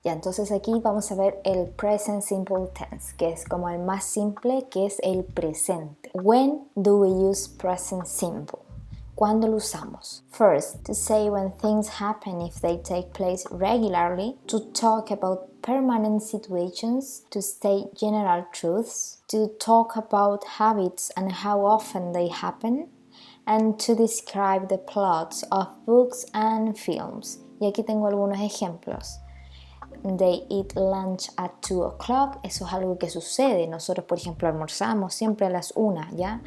Ya, entonces aquí vamos a ver el present simple tense, que es como el más simple, que es el presente. When do we use present simple? ¿Cuándo lo usamos? First, to say when things happen if they take place regularly, to talk about permanent situations, to state general truths, to talk about habits and how often they happen, and to describe the plots of books and films. Y aquí tengo algunos ejemplos. They eat lunch at 2 o'clock. Eso es algo que sucede. Nosotros, por ejemplo, almorzamos siempre a las 1, ¿ya?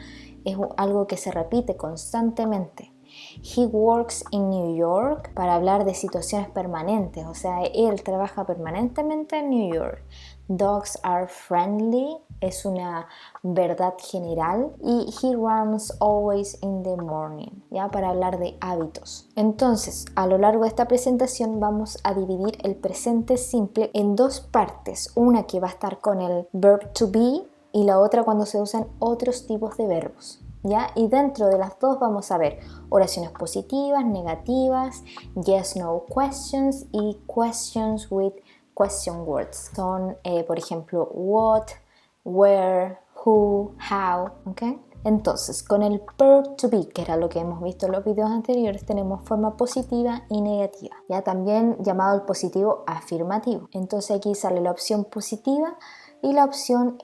Es algo que se repite constantemente. He works in New York, para hablar de situaciones permanentes, o sea, él trabaja permanentemente en New York. Dogs are friendly, es una verdad general. Y he runs always in the morning, ya, para hablar de hábitos. Entonces, a lo largo de esta presentación vamos a dividir el presente simple en dos partes, una que va a estar con el verb to be y la otra cuando se usan otros tipos de verbos, ¿ya? Y dentro de las dos vamos a ver oraciones positivas, negativas, yes, no questions y questions with question words. Son, por ejemplo, what, where, who, how, ¿ok? Entonces, con el verb to be, que era lo que hemos visto en los videos anteriores, tenemos forma positiva y negativa, ya también llamado el positivo afirmativo. Entonces aquí sale la opción positiva y la opción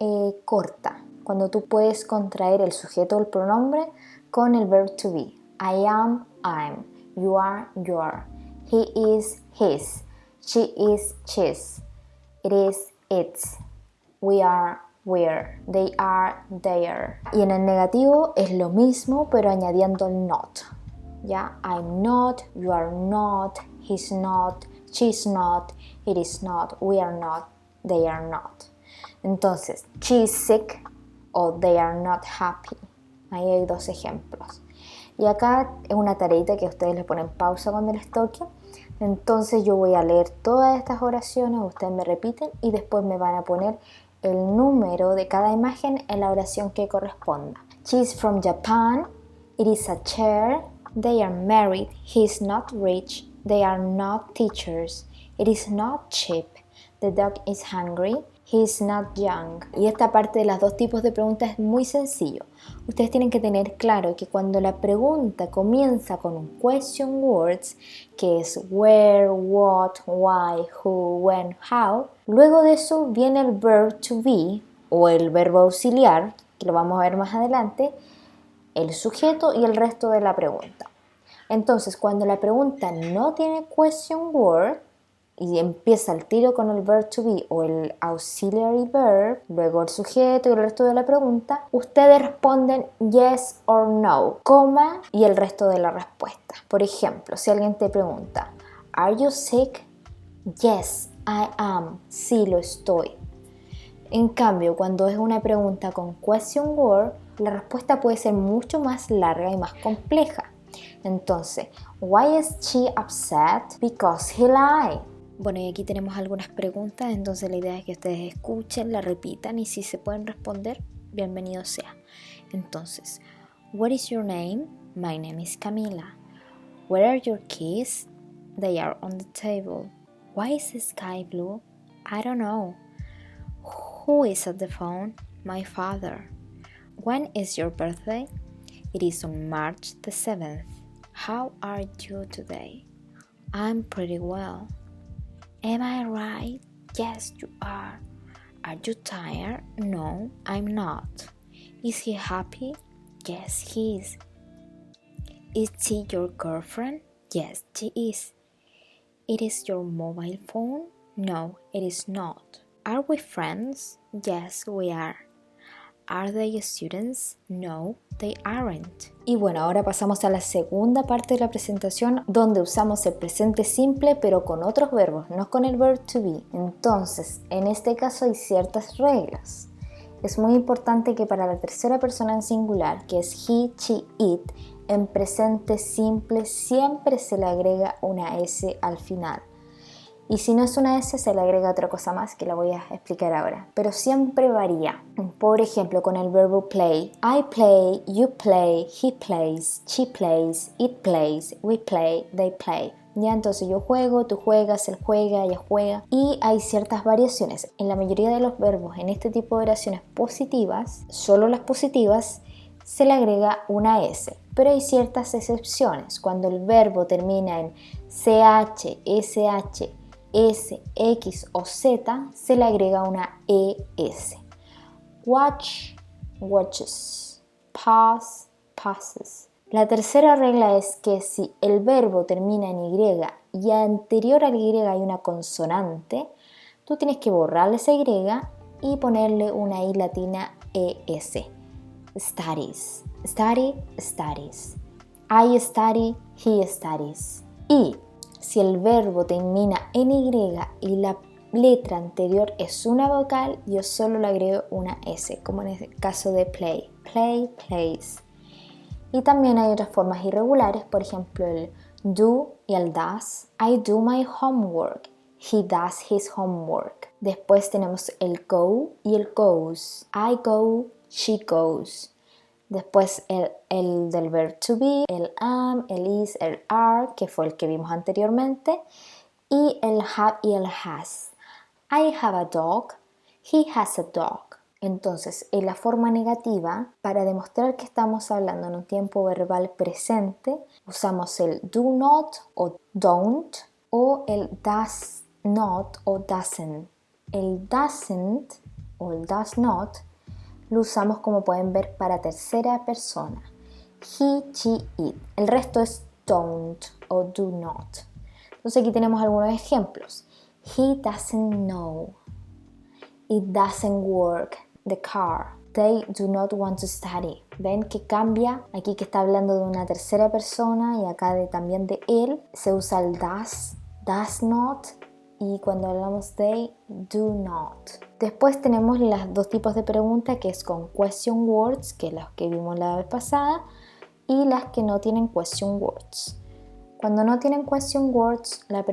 corta, cuando tú puedes contraer el sujeto o el pronombre con el verb to be. I am, I'm, you are, your, he is, his, she is, she's, it is, its, we are, we're, they are, their. Y en el negativo es lo mismo pero añadiendo el not, ¿ya? I'm not, you are not, he's not, she's not, it is not, we are not, they are not. Entonces, she is sick o they are not happy. Ahí hay dos ejemplos. Y acá es una tareita que ustedes le ponen pausa cuando les toque. Entonces yo voy a leer todas estas oraciones, ustedes me repiten y después me van a poner el número de cada imagen en la oración que corresponda. She is from Japan. It is a chair. They are married. He is not rich. They are not teachers. It is not cheap. The dog is hungry. He is not young. Y esta parte de los dos tipos de preguntas es muy sencillo. Ustedes tienen que tener claro que cuando la pregunta comienza con un question words, que es where, what, why, who, when, how, luego de eso viene el verb to be o el verbo auxiliar, que lo vamos a ver más adelante, el sujeto y el resto de la pregunta. Entonces, cuando la pregunta no tiene question word, y empieza el tiro con el verb to be o el auxiliary verb, luego el sujeto y el resto de la pregunta, ustedes responden yes or no, coma y el resto de la respuesta. Por ejemplo, si alguien te pregunta, ¿Are you sick? Yes, I am. Sí, lo estoy. En cambio, cuando es una pregunta con question word, la respuesta puede ser mucho más larga y más compleja. Entonces, why is she upset? Because he lied. Bueno, y aquí tenemos algunas preguntas, entonces la idea es que ustedes escuchen, la repitan y si se pueden responder, bienvenido sea. Entonces, what is your name? My name is Camila. Where are your keys? They are on the table. Why is the sky blue? I don't know. Who is at the phone? My father. When is your birthday? It is on March the 7th. How are you today? I'm pretty well. Am I right? Yes, you are. Are you tired? No, I'm not. Is he happy? Yes, he is. Is she your girlfriend? Yes, she is. It is your mobile phone? No, it is not. Are we friends? Yes, we are. Are they students? No, they aren't. Y bueno, ahora pasamos a la segunda parte de la presentación donde usamos el presente simple pero con otros verbos, no con el verb to be. Entonces, en este caso hay ciertas reglas. Es muy importante que para la tercera persona en singular, que es he, she, it, en presente simple siempre se le agrega una S al final. Y si no es una S, se le agrega otra cosa más que la voy a explicar ahora. Pero siempre varía. Por ejemplo, con el verbo play. I play, you play, he plays, she plays, it plays, we play, they play. Ya, entonces yo juego, tú juegas, él juega, ella juega, y hay ciertas variaciones. En la mayoría de los verbos en este tipo de oraciones positivas, solo las positivas, se le agrega una S, pero hay ciertas excepciones. Cuando el verbo termina en CH, SH, S, X o Z, se le agrega una ES. Watch, watches. Pass, passes. La tercera regla es que si el verbo termina en Y y anterior al Y hay una consonante, tú tienes que borrarle esa Y y ponerle una I latina ES. Studies. Study, studies. I study, he studies. Y si el verbo termina en Y y la letra anterior es una vocal, yo solo le agrego una S, como en el caso de play. Play, plays. Y también hay otras formas irregulares, por ejemplo el do y el does. I do my homework. He does his homework. Después tenemos el go y el goes. I go, she goes. Después el del verb to be, el am, el is, el are, que fue el que vimos anteriormente. Y el have y el has. I have a dog. He has a dog. Entonces, en la forma negativa, para demostrar que estamos hablando en un tiempo verbal presente, usamos el do not o don't o el does not o doesn't. El doesn't o el does not lo usamos, como pueden ver, para tercera persona. He, she, it. El resto es don't o do not. Entonces aquí tenemos algunos ejemplos. He doesn't know. It doesn't work. The car. They do not want to study. ¿Ven que cambia? Aquí que está hablando de una tercera persona y acá también de él. Se usa el does not, y cuando hablamos de do not. Después tenemos los dos tipos de pregunta, que es con question words, que es las que vimos la vez pasada, y las que no tienen question words. Cuando no tienen question words, la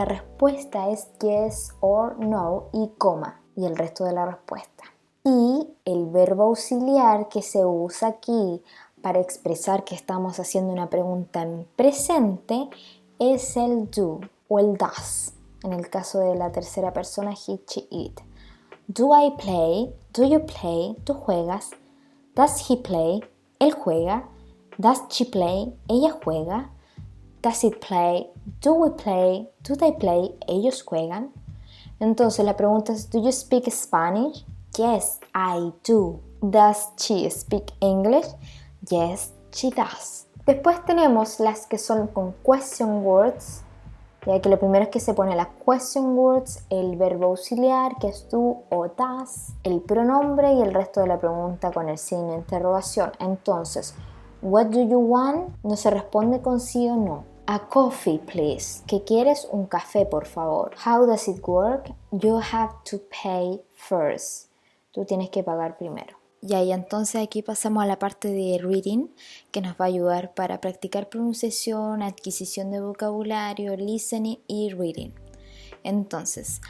respuesta es yes or no y coma, y el resto de la respuesta. Y el verbo auxiliar que se usa aquí para expresar que estamos haciendo una pregunta en presente es el do o el does. En el caso de la tercera persona, he, she, it. Do I play? Do you play? ¿Tú juegas? Does he play? Él juega. Does she play? Ella juega. Does it play? Do we play? Do they play? Ellos juegan. Entonces la pregunta es, do you speak Spanish? Yes, I do. Does she speak English? Yes, she does. Después tenemos las que son con question words, ya que lo primero es que se pone las question words, el verbo auxiliar, que es do o does, el pronombre y el resto de la pregunta con el signo de interrogación. Entonces, what do you want? No se responde con sí o no. A coffee, please. ¿Qué quieres? Un café, por favor. How does it work? You have to pay first. Tú tienes que pagar primero. Y entonces aquí pasamos a la parte de reading, que nos va a ayudar para practicar pronunciación, adquisición de vocabulario, listening y reading. Entonces,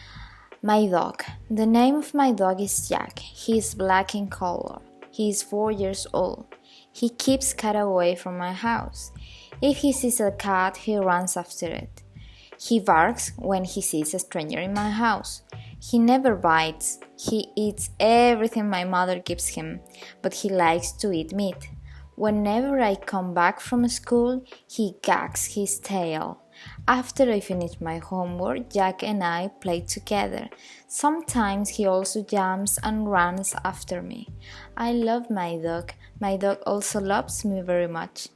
my dog. The name of my dog is Jack. He is black in color. He is 4 years old. He keeps cat away from my house. If he sees a cat, he runs after it. He barks when he sees a stranger in my house. He never bites. He eats everything my mother gives him, but he likes to eat meat. Whenever I come back from school, he wags his tail. After I finish my homework, Jack and I play together. Sometimes he also jumps and runs after me. I love my dog. My dog also loves me very much.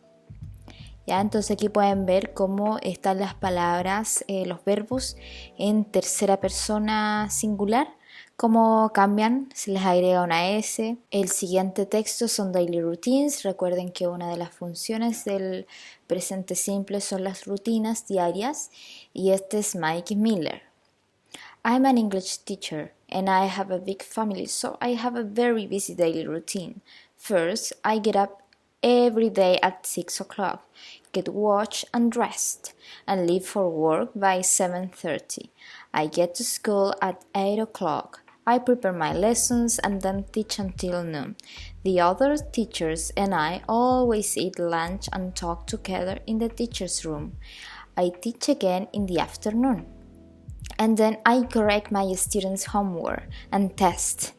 Ya, entonces aquí pueden ver cómo están las palabras, los verbos en tercera persona singular, cómo cambian, se les agrega una S. El siguiente texto son daily routines. Recuerden que una de las funciones del presente simple son las rutinas diarias, y este es Mike Miller. I'm an English teacher and I have a big family, so I have a very busy daily routine. First, I get up every day at 6 o'clock, get washed and dressed, and leave for work by 7:30. I get to school at 8 o'clock. I prepare my lessons and then teach until noon. The other teachers and I always eat lunch and talk together in the teacher's room. I teach again in the afternoon. And then I correct my students' homework and test.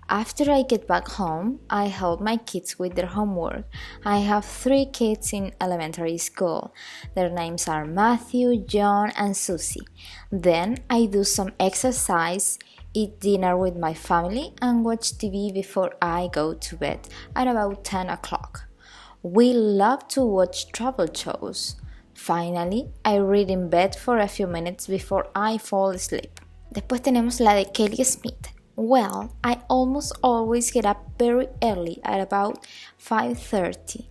After I get back home, I help my kids with their homework. I have 3 kids in elementary school. Their names are Matthew, John, and Susie. Then I do some exercise, eat dinner with my family, and watch TV before I go to bed at about 10 o'clock. We love to watch travel shows. Finally, I read in bed for a few minutes before I fall asleep. Después tenemos la de Kelly Smith. Well, I almost always get up very early at about 5:30.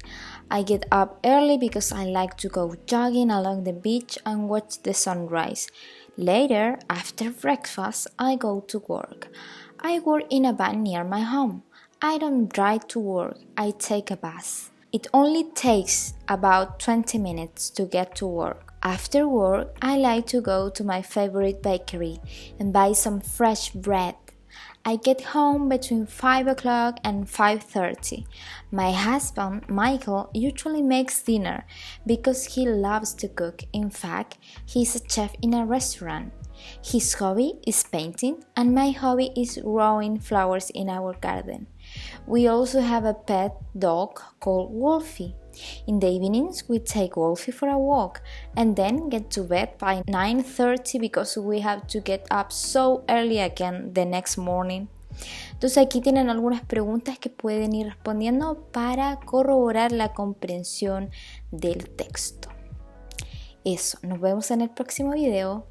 I get up early because I like to go jogging along the beach and watch the sunrise. Later, after breakfast, I go to work. I work in a van near my home. I don't drive to work, I take a bus. It only takes about 20 minutes to get to work. After work, I like to go to my favorite bakery and buy some fresh bread. I get home between 5 o'clock and 5:30. My husband, Michael, usually makes dinner because he loves to cook. In fact, he's a chef in a restaurant. His hobby is painting, and my hobby is growing flowers in our garden. We also have a pet dog called Wolfie. In the evenings, we take Wolfie for a walk and then get to bed by 9:30 because we have to get up so early again the next morning. Entonces aquí tienen algunas preguntas que pueden ir respondiendo para corroborar la comprensión del texto. Eso, nos vemos en el próximo video.